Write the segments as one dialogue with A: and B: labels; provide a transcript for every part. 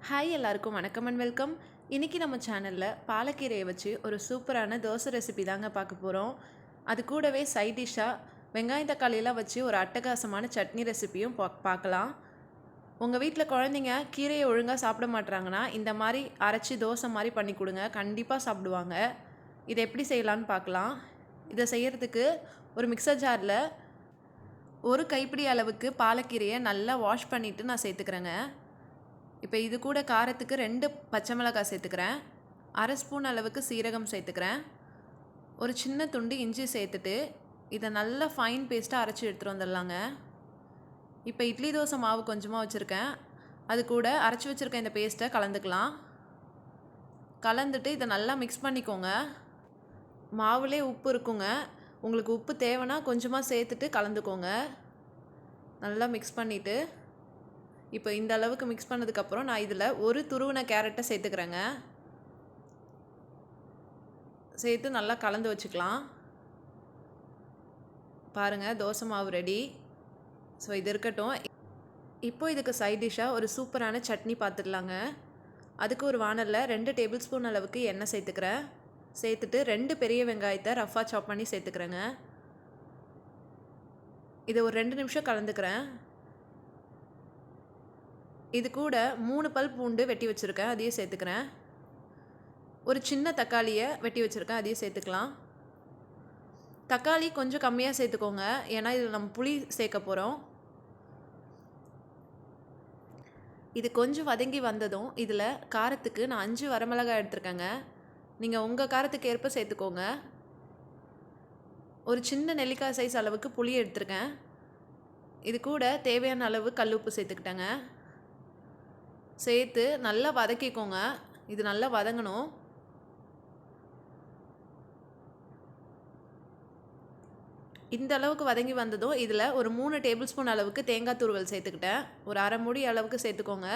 A: Hi எல்லாருக்கும் வணக்கம் and welcome. இன்றைக்கி நம்ம சேனலில் பாலக்கீரையை வச்சு ஒரு சூப்பரான தோசை ரெசிபி தாங்க பார்க்க போகிறோம். அது கூடவே சைட் டிஷ்ஷாக வெங்காயம் தக்காளியெல்லாம் வச்சு ஒரு அட்டகாசமான சட்னி ரெசிபியும் பார்க்கலாம். உங்கள் வீட்டில் குழந்தைங்க கீரையை ஒழுங்காக சாப்பிட மாட்டுறாங்கன்னா இந்த மாதிரி அரைச்சி தோசை மாதிரி பண்ணி கொடுங்க, கண்டிப்பாக சாப்பிடுவாங்க. இதை எப்படி செய்யலான்னு பார்க்கலாம். இதை செய்கிறதுக்கு ஒரு மிக்சர் ஜாரில் ஒரு கைப்பிடி அளவுக்கு பாலக்கீரையை நல்லா வாஷ் பண்ணிவிட்டு நான் சேர்த்துக்கிறேங்க. இப்போ இது கூட காரத்துக்கு 2 பச்சை மிளகாய் சேர்த்துக்கிறேன், அரை ஸ்பூன் அளவுக்கு சீரகம் சேர்த்துக்கிறேன், ஒரு சின்ன துண்டு இஞ்சி சேர்த்துட்டு இதை நல்லா ஃபைன் பேஸ்ட்டாக அரைச்சி எடுத்துகிட்டு வந்துடலாங்க. இப்போ இட்லி தோசை மாவு கொஞ்சமாக வச்சுருக்கேன், அது கூட அரைச்சி வச்சுருக்க இந்த பேஸ்ட்டை கலந்துக்கலாம். கலந்துட்டு இதை நல்லா மிக்ஸ் பண்ணிக்கோங்க. மாவுலே உப்பு இருக்குங்க, உங்களுக்கு உப்பு தேவைன்னா கொஞ்சமாக சேர்த்துட்டு கலந்துக்கோங்க. நல்லா மிக்ஸ் பண்ணிவிட்டு இப்போ இந்த அளவுக்கு மிக்ஸ் பண்ணதுக்கப்புறம் நான் இதில் ஒரு துருவின கேரட்டை சேர்த்துக்கிறேங்க. சேர்த்து நல்லா கலந்து வச்சுக்கலாம். பாருங்கள், தோசை மாவு ரெடி. ஸோ இது இருக்கட்டும். இப்போ இதுக்கு சைட் டிஷ்ஷாக ஒரு சூப்பரான சட்னி பார்த்துடலாங்க. அதுக்கு ஒரு வானலில் 2 டேபிள் ஸ்பூன் அளவுக்கு எண்ணெய் சேர்த்துக்கிறேன். சேர்த்துட்டு 2 பெரிய வெங்காயத்தை ரஃபாக சாப் பண்ணி சேர்த்துக்கிறேங்க. இதை ஒரு 2 நிமிஷம் கலந்துக்கிறேன். இது கூட 3 பல் பூண்டு வெட்டி வச்சுருக்கேன், அதையும் சேர்த்துக்கிறேன். ஒரு சின்ன தக்காளியை வெட்டி வச்சுருக்கேன், அதையும் சேர்த்துக்கலாம். தக்காளி கொஞ்சம் கம்மியாக சேர்த்துக்கோங்க, ஏன்னா இதில் நம்ம புளி சேர்க்க போகிறோம். இது கொஞ்சம் வதங்கி வந்ததும் இதில் காரத்துக்கு நான் 5 வரமிளகாய் எடுத்துருக்கேங்க. நீங்கள் உங்கள் காரத்துக்கு ஏற்ப சேர்த்துக்கோங்க. ஒரு சின்ன நெல்லிக்காய் சைஸ் அளவுக்கு புளி எடுத்துருக்கேன். இது கூட தேவையான அளவு கல் உப்பு சேர்த்துக்கிட்டேங்க. சேர்த்து நல்லா வதக்கிக்கோங்க. இது நல்லா வதங்கணும். இந்த அளவுக்கு வதங்கி வந்ததும் இதில் ஒரு 3 டேபிள் ஸ்பூன் அளவுக்கு தேங்காய் துருவல் சேர்த்துக்கிட்டேன். ஒரு அரை மூடி அளவுக்கு சேர்த்துக்கோங்க.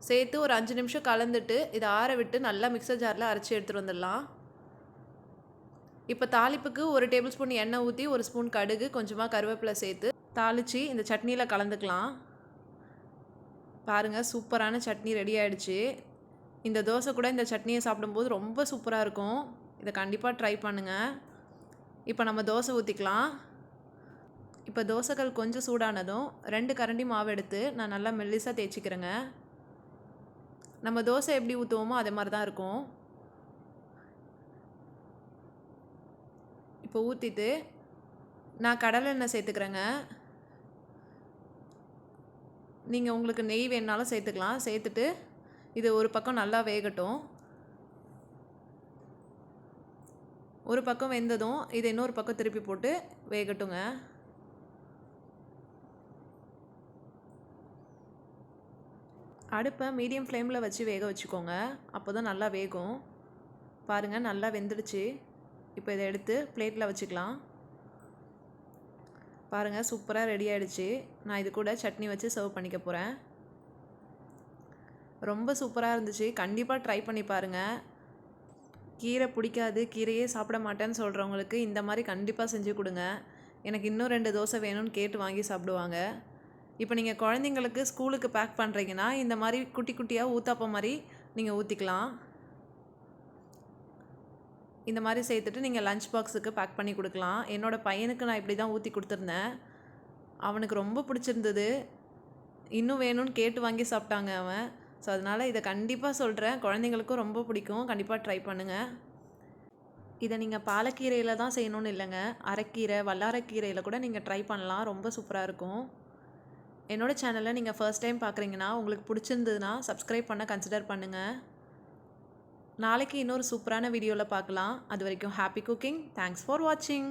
A: சேர்த்து ஒரு 5 நிமிஷம் கலந்துட்டு இதை ஆற விட்டு நல்லா மிக்சர் ஜாரில் அரைச்சி எடுத்துகிட்டு வந்துடலாம். இப்போ தாளிப்புக்கு ஒரு டேபிள் ஸ்பூன் எண்ணெய் ஊற்றி ஒரு ஸ்பூன் கடுகு கொஞ்சமாக கருவேப்பிலை சேர்த்து தாளித்து இந்த சட்னியில் கலந்துக்கலாம். பாருங்கள், சூப்பரான சட்னி ரெடி ஆகிடுச்சு. இந்த தோசை கூட இந்த சட்னியை சாப்பிடும்போது ரொம்ப சூப்பராக இருக்கும். இதை கண்டிப்பாக ட்ரை பண்ணுங்கள். இப்போ நம்ம தோசை ஊற்றிக்கலாம். இப்போ தோசைகள் கொஞ்சம் சூடானதும் 2 கரண்டி மாவு எடுத்து நான் நல்லா மெல்லிசாக தேய்ச்சிக்கிறேங்க. நம்ம தோசை எப்படி ஊற்றுவோமோ அதே மாதிரி தான் இருக்கும். இப்போ ஊற்றிட்டு நான் கடலை எண்ணெய் சேர்த்துக்கிறேங்க. நீங்கள் உங்களுக்கு நெய் வேணுனாலும் சேர்த்துக்கலாம். சேர்த்துட்டு இது ஒரு பக்கம் நல்லா வேகட்டும். ஒரு பக்கம் வெந்ததும் இதை இன்னொரு பக்கம் திருப்பி போட்டு வேகட்டுங்க. அடுப்பை மீடியம் ஃப்ளேமில் வச்சு வேக வச்சுக்கோங்க, அப்போ தான் நல்லா வேகும். பாருங்கள், நல்லா வெந்துடுச்சு. இப்போ இதை எடுத்து பிளேட்டில் வச்சுக்கலாம். பாருங்கள், சூப்பராக ரெடி ஆகிடுச்சு. நான் இது கூட சட்னி வச்சு சர்வ் பண்ணிக்க போகிறேன். ரொம்ப சூப்பராக இருந்துச்சு. கண்டிப்பாக ட்ரை பண்ணி பாருங்கள். கீரை பிடிக்காது, கீரையே சாப்பிட மாட்டேன்னு சொல்கிறவங்களுக்கு இந்த மாதிரி கண்டிப்பாக செஞ்சு கொடுங்க. எனக்கு இன்னும் 2 தோசை வேணும்னு கேட்டு வாங்கி சாப்பிடுவாங்க. இப்போ நீங்கள் குழந்தைங்களுக்கு ஸ்கூலுக்கு பேக் பண்ணுறீங்கன்னா இந்த மாதிரி குட்டி குட்டியாக ஊத்தாப்பம் மாதிரி நீங்கள் ஊற்றிக்கலாம். இந்த மாதிரி சேர்த்துட்டு நீங்கள் லஞ்ச் பாக்ஸுக்கு பேக் பண்ணி கொடுக்கலாம். என்னோடய பையனுக்கு நான் இப்படி தான் ஊற்றி கொடுத்துருந்தேன். அவனுக்கு ரொம்ப பிடிச்சிருந்தது. இன்னும் வேணும்னு கேட்டு வாங்கி சாப்பிட்டாங்க அவன். ஸோ அதனால் இதை கண்டிப்பாக சொல்கிறேன், குழந்தைங்களுக்கும் ரொம்ப பிடிக்கும். கண்டிப்பாக ட்ரை பண்ணுங்கள். இதை நீங்கள் பாலக்கீரையில் தான் செய்யணும்னு இல்லைங்க, அரைக்கீரை வல்லாரக்கீரையில் கூட நீங்கள் ட்ரை பண்ணலாம். ரொம்ப சூப்பராக இருக்கும். என்னோடய சேனலை நீங்கள் ஃபர்ஸ்ட் டைம் பார்க்குறீங்கன்னா உங்களுக்கு பிடிச்சிருந்ததுன்னா சப்ஸ்கிரைப் பண்ண கன்சிடர் பண்ணுங்கள். நாளைக்கு இன்னொரு சூப்பரான வீடியோவில் பார்க்கலாம். அது வரைக்கும் ஹாப்பி குக்கிங். தேங்க்ஸ் ஃபார் வாட்சிங்.